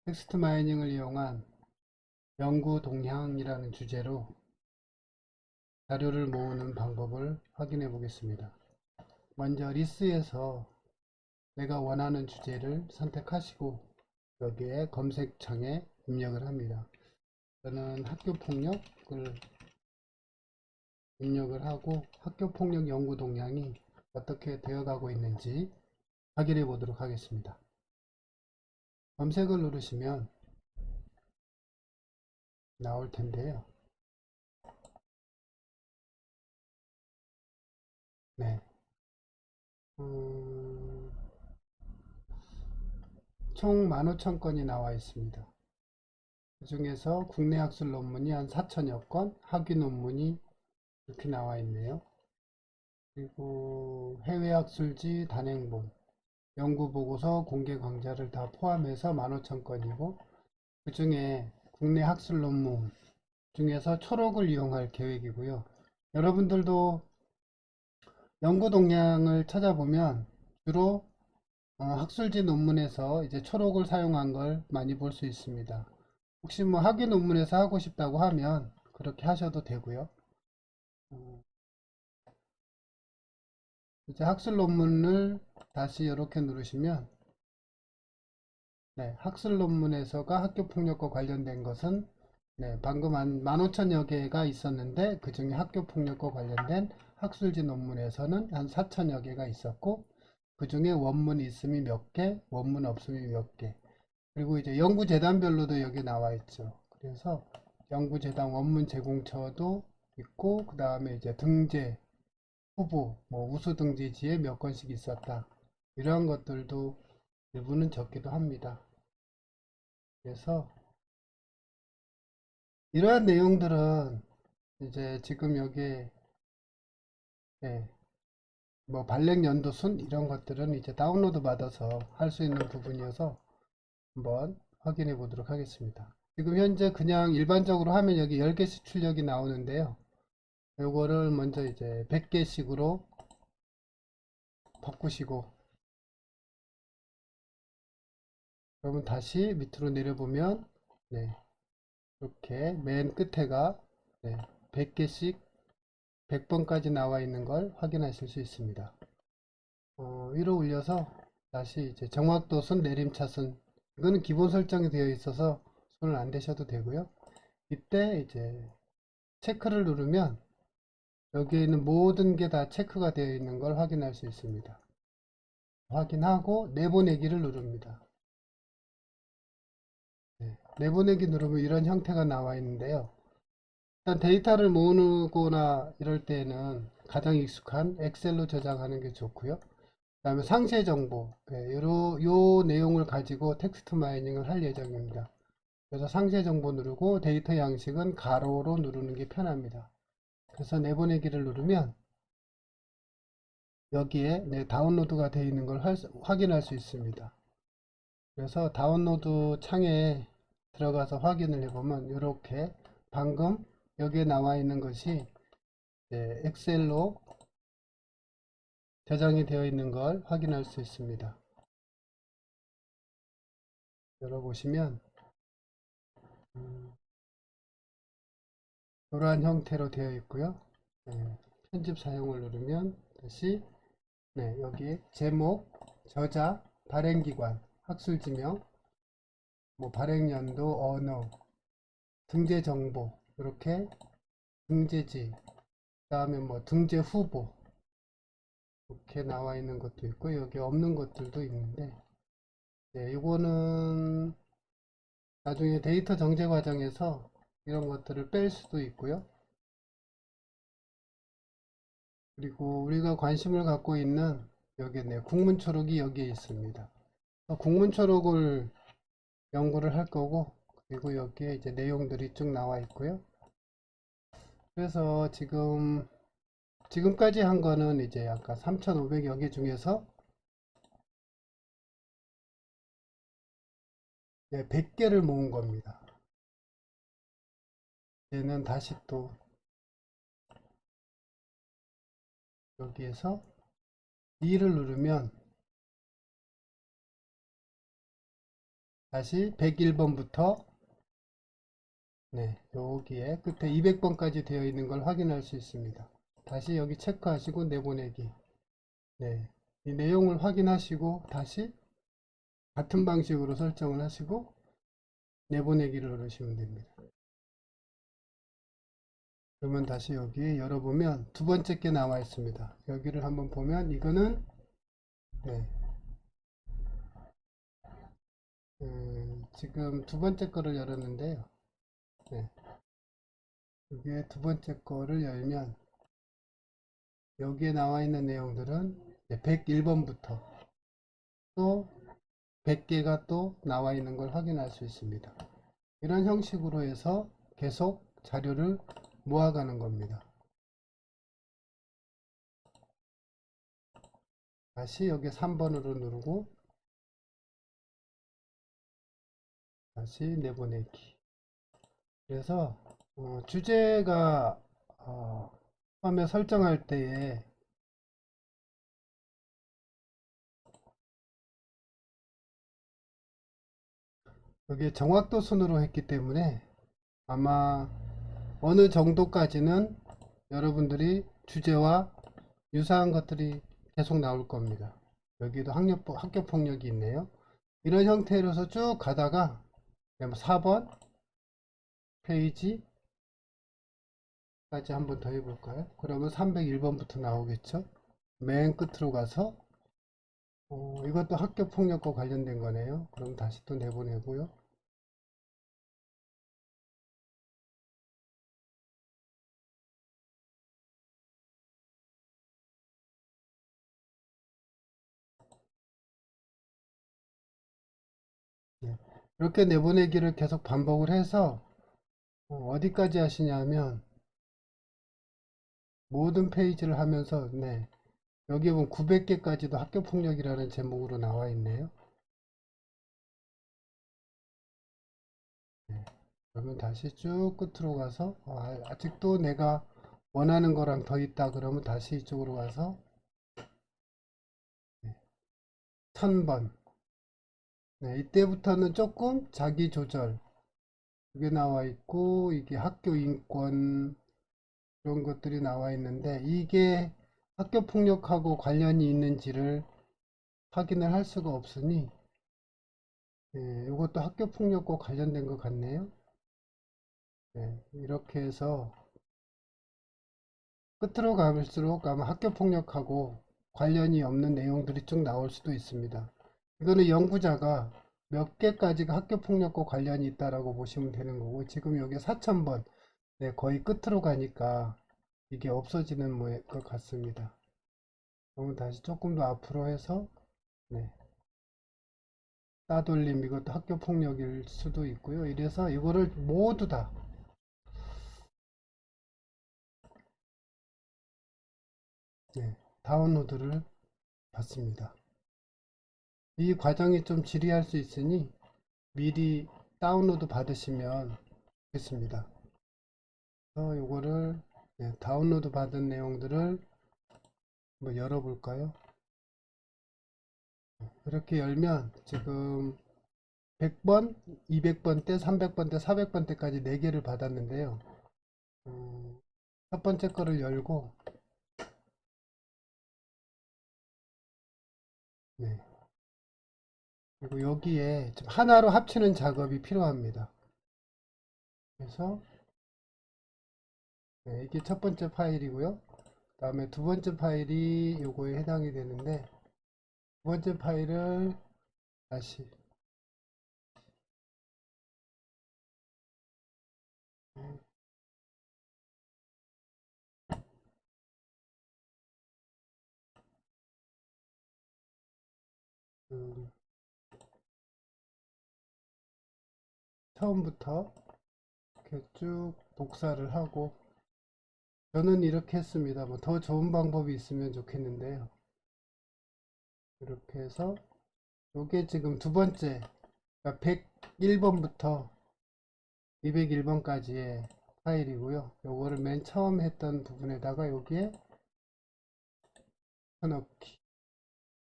텍스트 마이닝을 이용한 연구 동향이라는 주제로 자료를 모으는 방법을 확인해 보겠습니다. 먼저 리스에서 내가 원하는 주제를 선택하시고 여기에 검색창에 입력을 합니다. 저는 학교폭력을 입력을 하고 학교폭력 연구 동향이 어떻게 되어가고 있는지 확인해 보도록 하겠습니다. 검색을 누르시면 나올 텐데요. 네. 총 15,000건이 나와 있습니다. 그 중에서 국내 학술 논문이 한 4천여 건, 학위 논문이 이렇게 나와 있네요. 그리고 해외 학술지 단행본, 연구보고서, 공개 강좌를 다 포함해서 15,000건이고, 그 중에 국내 학술 논문 중에서 초록을 이용할 계획이고요. 여러분들도 연구 동향을 찾아보면 주로 학술지 논문에서 이제 초록을 사용한 걸 많이 볼 수 있습니다. 혹시 뭐 학위 논문에서 하고 싶다고 하면 그렇게 하셔도 되고요. 어, 이제 학술 논문을 다시 이렇게 누르시면 네, 학술 논문에서가 학교 폭력과 관련된 것은 네, 방금 한 15,000여 개가 있었는데 그 중에 학교 폭력과 관련된 학술지 논문에서는 한 4천여 개가 있었고 그 중에 원문이 있음이 몇 개, 원문 없음이 몇 개. 그리고 이제 연구재단별로도 여기 나와 있죠. 그래서 연구재단 원문 제공처도 있고 그 다음에 이제 등재 후보, 뭐 우수 등재지에 몇 건씩 있었다. 이러한 것들도 일부는 적기도 합니다. 그래서 이러한 내용들은 이제 지금 여기에 예, 뭐 발행 연도순 이런 것들은 이제 다운로드 받아서 할 수 있는 부분이어서 한번 확인해 보도록 하겠습니다. 지금 현재 그냥 일반적으로 하면 여기 10개씩 출력이 나오는데요. 요거를 먼저 이제 100개씩으로 바꾸시고 그러면 다시 밑으로 내려보면 네, 이렇게 맨 끝에가 네, 100개씩 100번까지 나와 있는 걸 확인하실 수 있습니다. 위로 올려서 다시 이제 정확도순, 내림차순 이거는 기본 설정이 되어 있어서 손을 안 대셔도 되고요. 이때 이제 체크를 누르면 여기에 있는 모든 게 다 체크가 되어 있는 걸 확인할 수 있습니다. 확인하고 내보내기를 누릅니다. 네, 내보내기 누르면 이런 형태가 나와 있는데요. 일단 데이터를 모으거나 이럴 때는 가장 익숙한 엑셀로 저장하는 게 좋고요. 그 다음에 상세 정보, 네, 요 내용을 가지고 텍스트 마이닝을 할 예정입니다. 그래서 상세 정보 누르고 데이터 양식은 가로로 누르는 게 편합니다. 그래서 내보내기를 누르면 여기에 네, 다운로드가 되어 있는 걸 확인할 수 있습니다. 그래서 다운로드 창에 들어가서 확인을 해보면 이렇게 방금 여기에 나와 있는 것이 엑셀로 저장이 되어 있는 걸 확인할 수 있습니다. 열어보시면 이러한 형태로 되어 있고요. 네, 편집 사용을 누르면 다시 네, 여기 제목, 저자, 발행기관, 학술지명, 뭐 발행연도, 언어, 등재 정보 이렇게 등재지, 그 다음에 뭐 등재 후보 이렇게 나와 있는 것도 있고 여기 없는 것들도 있는데 네, 이거는 나중에 데이터 정제 과정에서 이런 것들을 뺄 수도 있고요. 그리고 우리가 관심을 갖고 있는 여기 네, 국문 초록이 여기에 있습니다. 국문 초록을 연구를 할 거고 그리고 여기에 이제 내용들이 쭉 나와 있고요. 그래서 지금까지 한 거는 이제 아까 3,500여 개 중에서 100개를 모은 겁니다. 얘는 다시 또 여기에서 2를 누르면 다시 101번부터 네, 여기에 끝에 200번까지 되어 있는 걸 확인할 수 있습니다. 다시 여기 체크하시고 내보내기. 네, 이 내용을 확인하시고 다시 같은 방식으로 설정을 하시고 내보내기를 누르시면 됩니다. 그러면 다시 여기 열어보면 두 번째 게 나와 있습니다. 여기를 한번 보면 이거는 네, 지금 두 번째 거를 열었는데요. 네, 이게 두 번째 거를 열면 여기에 나와 있는 내용들은 101번부터 또 100개가 또 나와 있는 걸 확인할 수 있습니다. 이런 형식으로 해서 계속 자료를 모아가는 겁니다. 다시 여기 3번으로 누르고 다시 내보내기. 그래서 주제가 처음에 설정할 때에 여기 정확도 순으로 했기 때문에 아마 어느 정도까지는 여러분들이 주제와 유사한 것들이 계속 나올 겁니다. 여기도 학교 폭력이 있네요. 이런 형태로서 쭉 가다가 4번 페이지까지 한번 더 해볼까요? 그러면 301번부터 나오겠죠? 맨 끝으로 가서 이것도 학교 폭력과 관련된 거네요. 그럼 다시 또 내보내고요. 네. 이렇게 내보내기를 계속 반복을 해서 어디까지 하시냐면 모든 페이지를 하면서 네. 여기 보면 900개까지도 학교 폭력이라는 제목으로 나와 있네요. 네. 그러면 다시 쭉 끝으로 가서 아직도 내가 원하는 거랑 더 있다 그러면 다시 이쪽으로 가서 1000번. 네, 이때부터는 조금 자기 조절 이게 나와 있고 이게 학교 인권 이런 것들이 나와 있는데 이게 학교 폭력하고 관련이 있는지를 확인을 할 수가 없으니 이것도 학교 폭력과 관련된 것 같네요. 네, 이렇게 해서 끝으로 갈수록 아마 학교 폭력하고 관련이 없는 내용들이 쭉 나올 수도 있습니다. 이거는 연구자가 몇 개까지가 학교 폭력과 관련이 있다라고 보시면 되는 거고 지금 여기 4000번 네, 거의 끝으로 가니까 이게 없어지는 것 같습니다. 그러면 다시 조금 더 앞으로 해서 네, 따돌림 이것도 학교 폭력일 수도 있고요. 이래서 이거를 모두 다 네, 다운로드를 받습니다. 이 과정이 좀 지리할 수 있으니 미리 다운로드 받으시면 좋겠습니다. 그래서 이거를 네, 다운로드 받은 내용들을 한번 열어볼까요? 이렇게 열면 지금 100번, 200번 때, 300번 때, 400번 때까지 4개를 받았는데요. 첫 번째 거를 열고 네. 그리고 여기에 좀 하나로 합치는 작업이 필요합니다. 그래서 네, 이게 첫 번째 파일이고요. 그 다음에 두 번째 파일이 요거에 해당이 되는데 두 번째 파일을 다시 음, 처음부터 이렇게 쭉 복사를 하고 저는 이렇게 했습니다. 뭐 더 좋은 방법이 있으면 좋겠는데요. 이렇게 해서 요게 지금 두 번째 101번부터 201번까지의 파일이고요. 요거를 맨 처음 했던 부분에다가 여기에 쳐넣기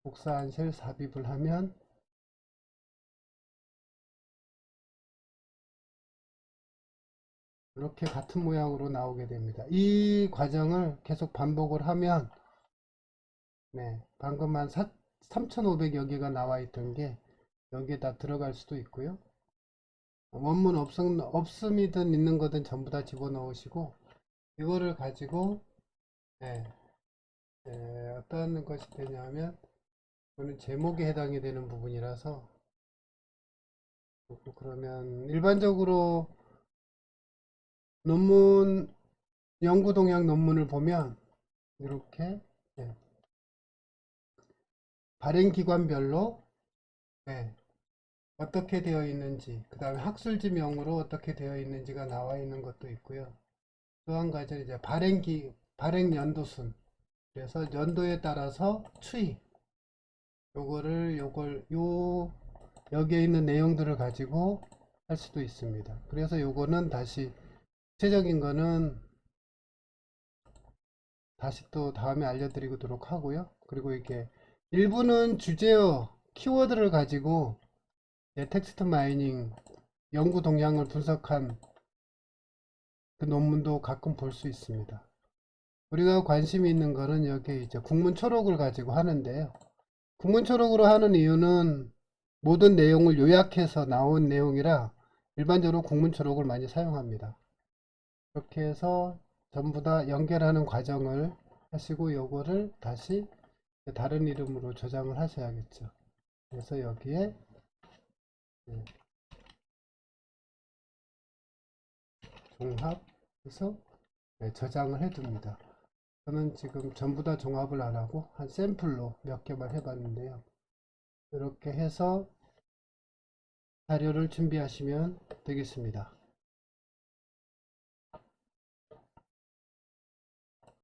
복사한 셀 삽입을 하면 이렇게 같은 모양으로 나오게 됩니다. 이 과정을 계속 반복을 하면 네, 방금 한 3,500여 개가 나와 있던 게 여기에 다 들어갈 수도 있고요. 원문 없음이든 있는 거든 전부 다 집어넣으시고 이거를 가지고 네, 어떤 것이 되냐면 이거는 제목에 해당이 되는 부분이라서 그러면 일반적으로 논문 연구 동향 논문을 보면 이렇게 네, 발행 기관별로 네, 어떻게 되어 있는지, 그 다음에 학술지명으로 어떻게 되어 있는지가 나와 있는 것도 있고요. 또 한 가지는 이제 발행 연도순. 그래서 연도에 따라서 추이. 여기에 있는 내용들을 가지고 할 수도 있습니다. 그래서 요거는 다시, 구체적인 거는 다시 또 다음에 알려드리도록 하고요. 그리고 이게 일부는 주제어, 키워드를 가지고 텍스트 마이닝, 연구 동향을 분석한 그 논문도 가끔 볼 수 있습니다. 우리가 관심이 있는 거는 여기 이제 국문 초록을 가지고 하는데요. 국문 초록으로 하는 이유는 모든 내용을 요약해서 나온 내용이라 일반적으로 국문 초록을 많이 사용합니다. 이렇게 해서 전부 다 연결하는 과정을 하시고 요거를 다시 다른 이름으로 저장을 하셔야겠죠. 그래서 여기에 종합해서 저장을 해 둡니다. 저는 지금 전부 다 종합을 안 하고 한 샘플로 몇 개만 해봤는데요. 이렇게 해서 자료를 준비하시면 되겠습니다.